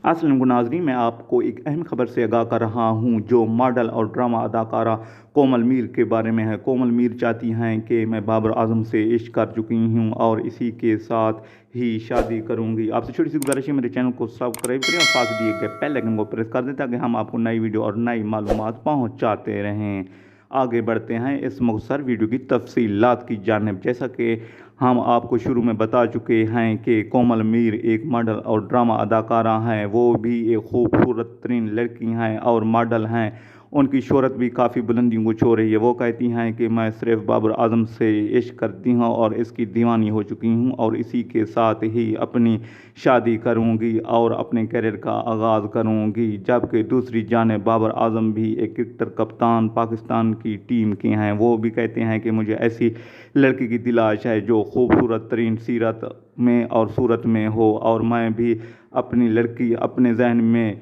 अस्सलाम नाज़रीन, मैं आपको एक अहम खबर से आगाह कर रहा हूँ जो मॉडल और ड्रामा अदाकारा कोमल मीर के बारे में है। कोमल मीर चाहती हैं कि मैं बाबर आजम से इश्क कर चुकी हूँ और इसी के साथ ही शादी करूँगी। आपसे छोटी सी गुजारिश है, मेरे चैनल को सब्सक्राइब करें और पास दिए गए बेल आइकन को प्रेस कर दें ताकि हम आपको नई वीडियो और नई मालूमात पहुँचाते रहें। आगे बढ़ते हैं इस मुख्तसर वीडियो की तफसीलात की जानिब। जैसा कि हम आपको शुरू में बता चुके हैं कि कोमल मीर एक मॉडल और ड्रामा अदाकारा हैं। वो भी एक खूबसूरत तरीन लड़की हैं और मॉडल हैं। उनकी शोहरत भी काफ़ी बुलंदियों को छू रही है। वो कहती हैं कि मैं सिर्फ बाबर आजम से इश्क करती हूँ और इसकी दीवानी हो चुकी हूँ और इसी के साथ ही अपनी शादी करूँगी और अपने करियर का आगाज़ करूँगी। जबकि दूसरी जानिब बाबर आजम भी एक क्रिकेटर कप्तान पाकिस्तान की टीम के हैं। वो भी कहते हैं कि मुझे ऐसी लड़की की तलाश है जो खूबसूरत तरीन सीरत में और सूरत में हो और मैं भी अपनी लड़की अपने जहन में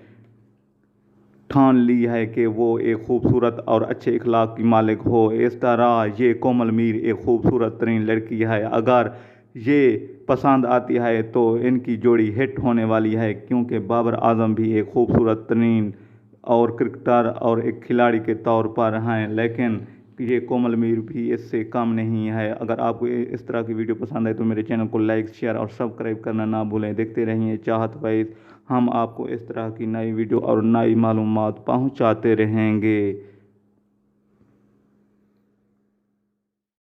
ठान ली है कि वो एक खूबसूरत और अच्छे इखलाक की मालिक हो। इस तरह ये कोमल मीर एक खूबसूरत तरीन लड़की है। अगर ये पसंद आती है तो इनकी जोड़ी हिट होने वाली है, क्योंकि बाबर आजम भी एक खूबसूरत तरीन और क्रिकेटर और एक खिलाड़ी के तौर पर हैं, लेकिन ये कोमल मीर भी इससे कम नहीं है। अगर आपको इस तरह की वीडियो पसंद आए तो मेरे चैनल को लाइक शेयर और सब्सक्राइब करना ना भूलें। देखते रहिए चाहत वाइज, हम आपको इस तरह की नई वीडियो और नई मालूमात पहुंचाते रहेंगे।